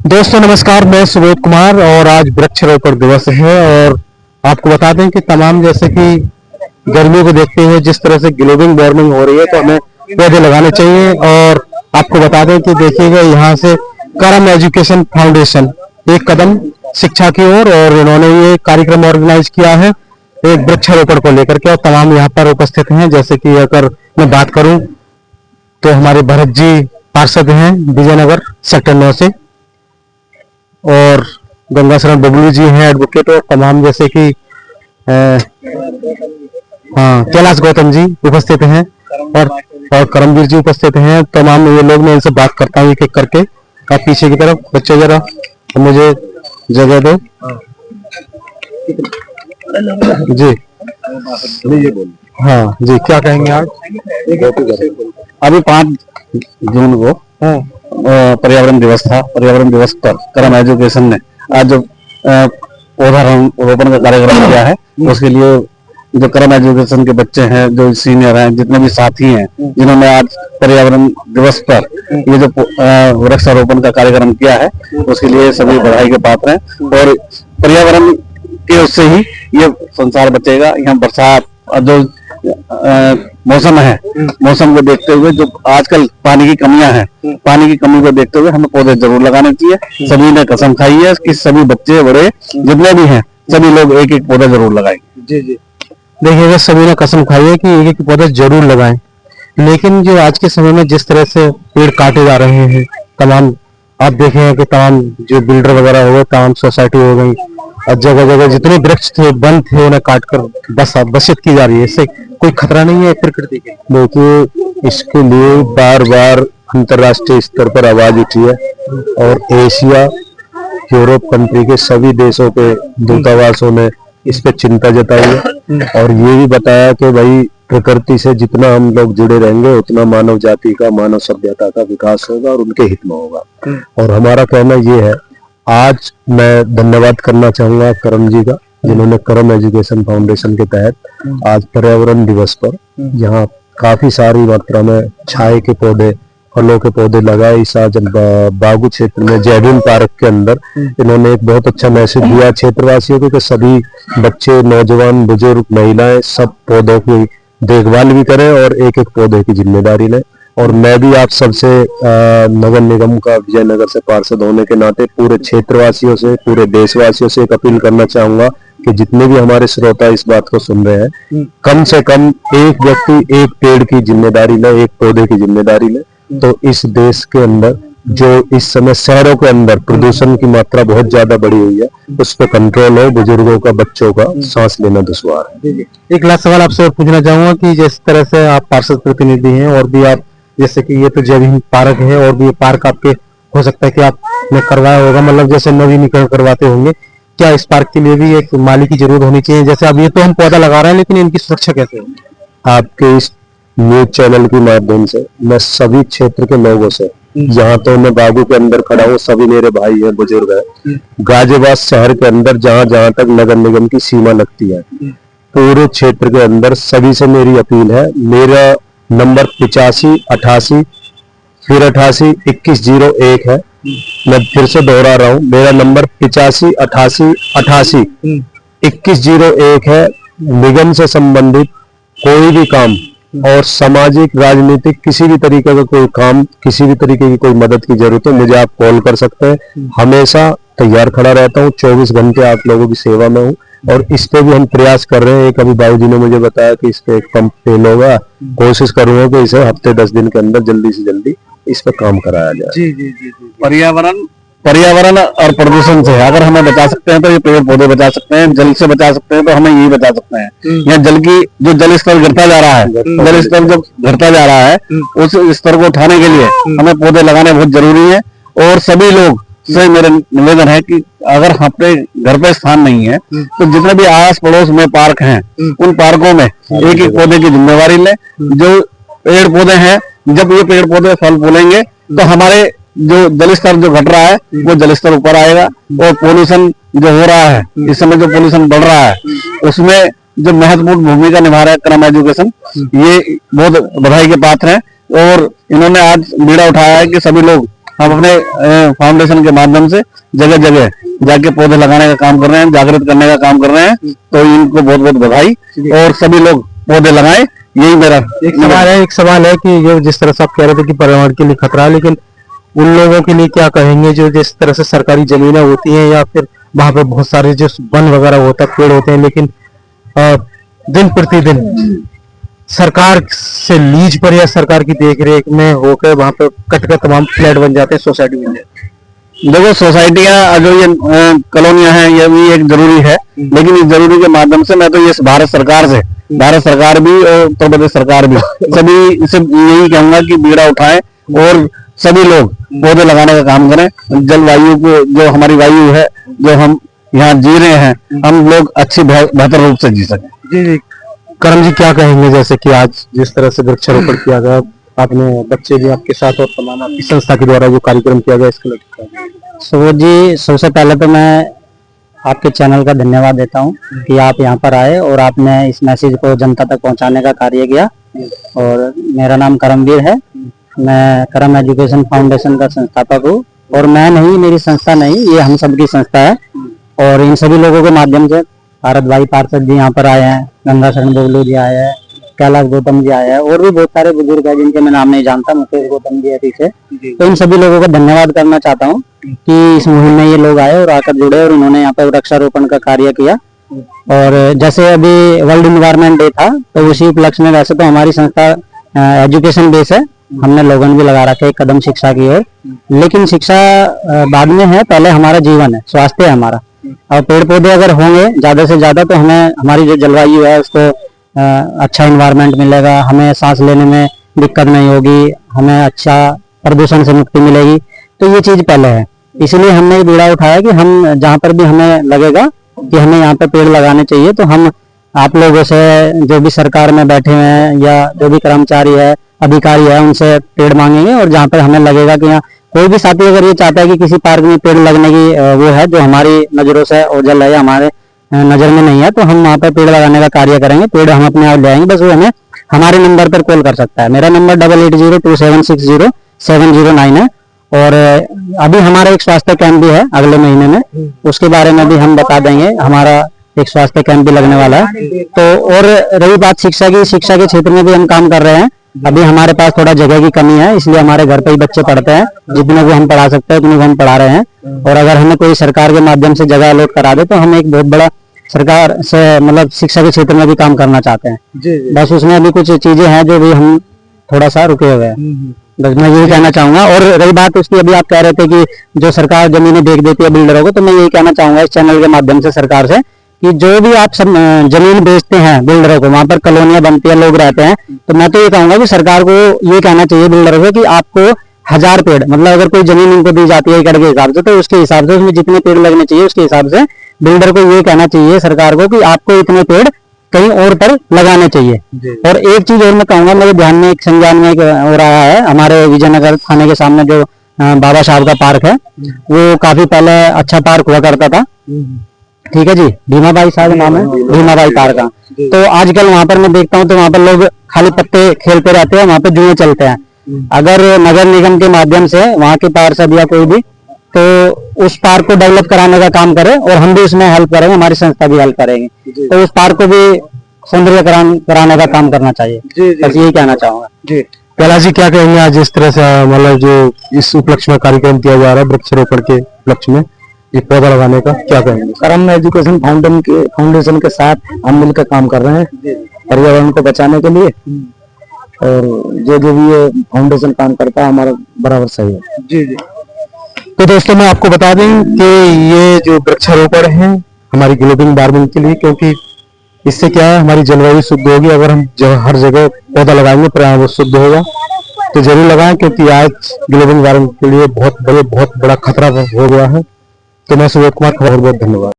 दोस्तों नमस्कार, मैं सुबोध कुमार और आज वृक्षारोपण दिवस है। और आपको बता दें कि तमाम जैसे कि गर्मियों को देखते हुए जिस तरह से ग्लोबल वार्मिंग हो रही है तो हमें पौधे लगाने चाहिए। और आपको बता दें कि देखिएगा यहाँ से करम एजुकेशन फाउंडेशन एक कदम शिक्षा की ओर और इन्होंने ये कार्यक्रम ऑर्गेनाइज किया है एक वृक्षारोपण को लेकर के। और तमाम यहाँ पर उपस्थित हैं। जैसे कि अगर मैं बात करूं तो हमारे भरत जी पार्षद हैं विजयनगर सेक्टर 9 से, और गंगा शरण बबलू जी हैं एडवोकेट, और तमाम जैसे कि कैलाश गौतम जी उपस्थित हैं और करमवीर जी उपस्थित हैं। तमाम ये लोग, मैं इनसे बात करता हूँ एक एक करके। आप पीछे की तरफ बच्चे जरा मुझे जगह दो जी। हाँ जी, क्या कहेंगे आज? अभी 5 जून को पर्यावरण दिवस था। पर्यावरण दिवस पर करम एजुकेशन ने आज जो पौधारोपण का कार्यक्रम किया है, उसके लिए जो करम एजुकेशन के बच्चे हैं, जो सीनियर हैं, जितने भी साथी हैं, जिन्होंने आज पर्यावरण दिवस पर ये जो वृक्षारोपण का कार्यक्रम किया है, उसके लिए सभी बधाई के पात्र हैं। और पर्यावरण के उससे ही ये संसार बचेगा। यहाँ बरसात जो मौसम है, मौसम को देखते हुए जो आजकल पानी की कमियां हैं, पानी की कमी को देखते हुए हमें पौधे जरूर लगाने चाहिए। सभी ने कसम खाई है कि सभी बच्चे बड़े जितने भी हैं सभी लोग एक एक पौधा जरूर लगाएंगे। जी जी, देखिएगा सभी ने कसम खाई है कि एक एक पौधा जरूर लगाएं। लेकिन जो आज के समय में जिस तरह से पेड़ काटे जा रहे हैं, तमाम आप देखें कि तमाम जो बिल्डर वगैरह हो गए, तमाम सोसाइटी हो गई, और जगह जगह जितने वृक्ष थे वन थे उन्हें काटकर बसित की जा रही है। इससे कोई खतरा नहीं है प्रकृति के? देखिए, इसके लिए बार बार अंतर्राष्ट्रीय स्तर पर आवाज उठी है और एशिया, यूरोप कंट्री के सभी देशों के दूतावासों ने इस पे चिंता जताई है और ये भी बताया कि भाई प्रकृति से जितना हम लोग जुड़े रहेंगे उतना मानव जाति का, मानव सभ्यता का विकास होगा और उनके हित में होगा। और हमारा कहना ये है, आज मैं धन्यवाद करना चाहूंगा करम जी का, जिन्होंने करम एजुकेशन फाउंडेशन के तहत आज पर्यावरण दिवस पर यहाँ काफी सारी मात्रा में छाए के पौधे, फलों के पौधे लगाए। इस आज बागू क्षेत्र में जयवीन पार्क के अंदर इन्होंने एक बहुत अच्छा मैसेज दिया क्षेत्रवासियों को कि सभी बच्चे, नौजवान, बुजुर्ग, महिलाएं सब पौधों की देखभाल भी करें और एक एक पौधे की जिम्मेदारी लें। और मैं भी आप सबसे नगर निगम का विजयनगर से पार्षद होने के नाते पूरे क्षेत्रवासियों से, पूरे देशवासियों से एक अपील करना चाहूंगा कि जितने भी हमारे श्रोता इस बात को सुन रहे हैं, कम से कम एक व्यक्ति एक पेड़ की जिम्मेदारी ले, एक पौधे की जिम्मेदारी ले, तो इस देश के अंदर जो इस समय शहरों के अंदर प्रदूषण की मात्रा बहुत ज्यादा बढ़ी हुई है, उस पर कंट्रोल हो। बुजुर्गों का, बच्चों का सांस लेना दुश्वार है। एक लास्ट सवाल आपसे और पूछना चाहूंगा कि जिस तरह से आप पार्षद प्रतिनिधि हैं और भी आप, जैसे कि ये तो जयवीन पार्क है और भी ये पार्क आपके हो सकता है कि आपने करवाया होगा, मतलब जैसे नवीनीकरण करवाते होंगे, क्या इस पार्क के लिए भी एक माली की जरूरत होनी चाहिए? जैसे अब ये तो हम पौधा लगा रहे हैं, लेकिन इनकी सुरक्षा कैसे हो? आपके इस न्यूज चैनल के माध्यम से मैं सभी क्षेत्र के लोगों से, जहाँ तो मैं बागू के अंदर खड़ा हूँ, सभी मेरे भाई हैं, बुजुर्ग हैं, गाजियाबाद शहर के अंदर जहाँ जहाँ तक नगर निगम की सीमा लगती है, पूरे क्षेत्र के अंदर सभी से मेरी अपील है। मेरा नंबर 8588 फिर 88 2101 है। मैं फिर से दोहरा रहा हूँ, मेरा नंबर 8588 88 2101 है। निगम से संबंधित कोई भी काम और सामाजिक, राजनीतिक, किसी भी तरीके का कोई काम, किसी भी तरीके की कोई मदद की जरूरत हो, मुझे आप कॉल कर सकते हैं। हमेशा तैयार खड़ा रहता हूँ, 24 घंटे आप लोगों की सेवा में हूँ। और इस पे भी हम प्रयास कर रहे हैं। एक अभी बाबू जी ने मुझे बताया कि इस पे एक पंप फेल होगा, कोशिश करूंगा कि इसे हफ्ते 10 दिन के अंदर जल्दी से जल्दी इस पे काम कराया जाए। जी जी जी जी। पर्यावरण और प्रदूषण से अगर हमें बचा सकते हैं तो ये पेड़ पौधे बचा सकते हैं, जल से बचा सकते हैं तो हमें यही बचा सकते हैं। यहाँ जल की जो जल स्तर गिरता जा रहा है, जल स्तर जब घटता जा रहा है, उस स्तर को उठाने के लिए हमें पौधे लगाने बहुत जरूरी है। और सभी लोग से मेरा निवेदन है कि अगर अपने घर पे स्थान नहीं है तो जितने भी आस पड़ोस में पार्क हैं, उन पार्कों में एक एक पौधे की जिम्मेवारी लें। जो पेड़ पौधे हैं, जब ये पेड़ पौधे फल फूलेंगे तो हमारे जो जल स्तर जो घट रहा है वो जल स्तर ऊपर आएगा। और पोल्यूशन जो हो रहा है, इस समय जो पोल्यूशन बढ़ रहा है, उसमें जो महत्वपूर्ण भूमिका निभा रहा है करम एजुकेशन, ये बहुत बधाई के पात्र है। और इन्होंने आज बीड़ा उठाया है कि सभी लोग हम अपने फाउंडेशन के माध्यम से जगह जगह जाके पौधे लगाने का काम कर रहे हैं, जागृत करने का काम कर रहे हैं। तो इनको बहुत बहुत बधाई, और सभी लोग पौधे लगाएं, यही मेरा एक सवाल है कि जो जिस तरह से आप कह रहे थे कि पर्यावरण के लिए खतरा है, लेकिन उन लोगों के लिए क्या कहेंगे जो जिस तरह से सरकारी जमीनें होती हैं या फिर वहां पे बहुत सारे जो वन वगैरह होता है, पेड़ होते हैं, लेकिन दिन प्रतिदिन सरकार से लीज पर या सरकार की देखरेख में होकर वहां पे कट तमाम फ्लैट बन जाते हैं, सोसाइटी बन जाती है। देखो, सोसाइटियां जो ये कॉलोनियां हैं, ये भी एक जरूरी है, लेकिन इस जरूरी के माध्यम से मैं तो ये भारत सरकार भी और उत्तर प्रदेश सरकार भी सभी से यही कहूंगा कि बीड़ा उठाएं और सभी लोग पौधे लगाने का काम करें। जलवायु को, जो हमारी वायु है, जो हम यहाँ जी रहे हैं, हम लोग अच्छी बेहतर रूप से जी सकें। जी जी, करम जी क्या कहेंगे, जैसे कि आज जिस तरह से वृक्षारोपण किया गया, आपने बच्चे भी आपके साथ और तमाम आपकी संस्था के द्वारा जो कार्यक्रम किया गया, इसके लिए सुबोध जी, सबसे पहले तो मैं आपके चैनल का धन्यवाद देता हूं कि आप यहां पर आए और आपने इस मैसेज को जनता तक पहुंचाने का कार्य किया। और मेरा नाम करमवीर है, मैं करम एजुकेशन फाउंडेशन का संस्थापक हूं, और मैं नहीं, मेरी संस्था नहीं, ये हम सबकी संस्था है। और इन सभी लोगों के माध्यम से भारत भाई पार्षद जी यहाँ पर आए हैं, गंगा शरण बोगलू जी आए हैं, कैलाश गौतम जी आए हैं, और भी बहुत सारे बुजुर्ग हैं जिनके मैं नाम नहीं जानता, मुकेश गौतम जी है पीछे। तो इन सभी लोगों का धन्यवाद करना चाहता हूँ कि इस मुहिम में ये लोग आए और आकर जुड़े और उन्होंने यहाँ पर वृक्षारोपण का कार्य किया। और जैसे अभी वर्ल्ड एनवायरनमेंट डे था, तो उसी उपलक्ष्य में वैसे तो हमारी संस्था एजुकेशन बेस है, हमने लोगन भी लगा रखे एक कदम शिक्षा की ओर, लेकिन शिक्षा बाद में है, पहले हमारा जीवन है, स्वास्थ्य है हमारा। और पेड़ पौधे अगर होंगे ज्यादा से ज्यादा तो हमें हमारी जो जलवायु है उसको अच्छा एनवायरनमेंट मिलेगा, हमें सांस लेने में दिक्कत नहीं होगी, हमें अच्छा प्रदूषण से मुक्ति मिलेगी। तो ये चीज पहले है, इसलिए हमने ये बीड़ा उठाया कि हम जहाँ पर भी हमें लगेगा कि हमें यहाँ पे पेड़ लगाने चाहिए, तो हम आप लोगों से, जो भी सरकार में बैठे हुए हैं या जो भी कर्मचारी है, अधिकारी है, उनसे पेड़ मांगेंगे। और जहाँ पर हमें लगेगा कि यहाँ कोई भी साथी अगर ये चाहता है कि किसी पार्क में पेड़ लगने की वो है जो हमारी नजरों से ओझल है या हमारे नजर में नहीं है, तो हम वहाँ पर पेड़ लगाने का कार्य करेंगे। पेड़ हम अपने आप ले आएंगे, बस वो हमें हमारे नंबर पर कॉल कर सकता है। मेरा नंबर 8802760709 है। और अभी हमारा एक स्वास्थ्य कैंप भी है अगले महीने में, उसके बारे में भी हम बता देंगे। हमारा एक स्वास्थ्य कैंप भी लगने वाला है। तो और रही बात शिक्षा की, शिक्षा के क्षेत्र में भी हम काम कर रहे हैं। अभी हमारे पास थोड़ा जगह की कमी है, इसलिए हमारे घर पे ही बच्चे पढ़ते हैं, जितने को हम पढ़ा सकते हैं उतने को हम पढ़ा रहे हैं। और अगर हमें कोई सरकार के माध्यम से जगह अलॉट करा दे तो हम एक बहुत बड़ा सरकार से मतलब शिक्षा के क्षेत्र में भी काम करना चाहते हैं। बस उसमें अभी कुछ चीजें हैं जो भी हम थोड़ा सा रुके हुए हैं, बस मैं यही कहना चाहूंगा। और रही बात उसकी, अभी आप कह रहे थे कि जो सरकार जमीनें बेच देती है बिल्डरों को, तो मैं यही कहना चाहूंगा इस चैनल के माध्यम से सरकार से कि जो भी आप सब जमीन बेचते हैं बिल्डरों को, वहां पर कॉलोनियां बनती है, लोग रहते हैं, तो मैं तो ये कहूंगा कि सरकार को ये कहना चाहिए बिल्डरों को कि आपको 1000 पेड़, मतलब अगर कोई जमीन उनको दी जाती है एकड़ के हिसाब से, तो उसके हिसाब से उसमें जितने पेड़ लगने चाहिए उसके हिसाब से बिल्डर को ये कहना चाहिए सरकार को कि आपको इतने पेड़ कहीं और पर लगाने चाहिए। और एक चीज और मैं कहूंगा, मेरे ध्यान में एक संज्ञान में हो रहा है, हमारे विजयनगर थाने के सामने जो बाबा साहब का पार्क है, वो काफी पहले अच्छा पार्क हुआ करता था, ठीक है जी, भीमाबाई साहब नाम है, भीमाबाई पार्क का। तो आजकल वहां पर मैं देखता हूँ तो वहां पर लोग खाली पत्ते खेलते रहते हैं, वहां पर जुए चलते हैं। अगर नगर निगम के माध्यम से वहां के पार्षद या कोई भी तो उस पार्क को डेवलप कराने का काम करे और हम भी उसमें हेल्प करेंगे, हमारी संस्था भी हेल्प करेगी, तो उस पार्क को भी सौंदर्यकरण कराने का काम करना चाहिए। बस यही कहना चाहूंगा जी। कैलाश जी क्या कहेंगे आज इस तरह से, मतलब जो इस उपलक्ष्य में कार्यक्रम किया जा रहा है वृक्षारोपण के उपलक्ष्य में, ये पौधा लगाने का क्या कहेंगे? करम एजुकेशन फाउंडेशन के साथ हम मिलकर काम कर रहे हैं पर्यावरण को बचाने के लिए, और जो भी ये फाउंडेशन काम करता है हमारा बराबर सही है। जी जी। तो दोस्तों मैं आपको बता दें कि ये जो वृक्षारोपण है हमारी ग्लोबल वार्मिंग के लिए, क्योंकि इससे क्या है हमारी जलवायु शुद्ध होगी। अगर हम हर जगह पौधा लगाएंगे पर्यावरण शुद्ध होगा, तो जरूर लगाएं, क्योंकि आज ग्लोबल वार्मिंग के लिए बहुत बड़ा खतरा हो गया है। तो मैं सुबोध कुमार, बहुत बहुत धन्यवाद।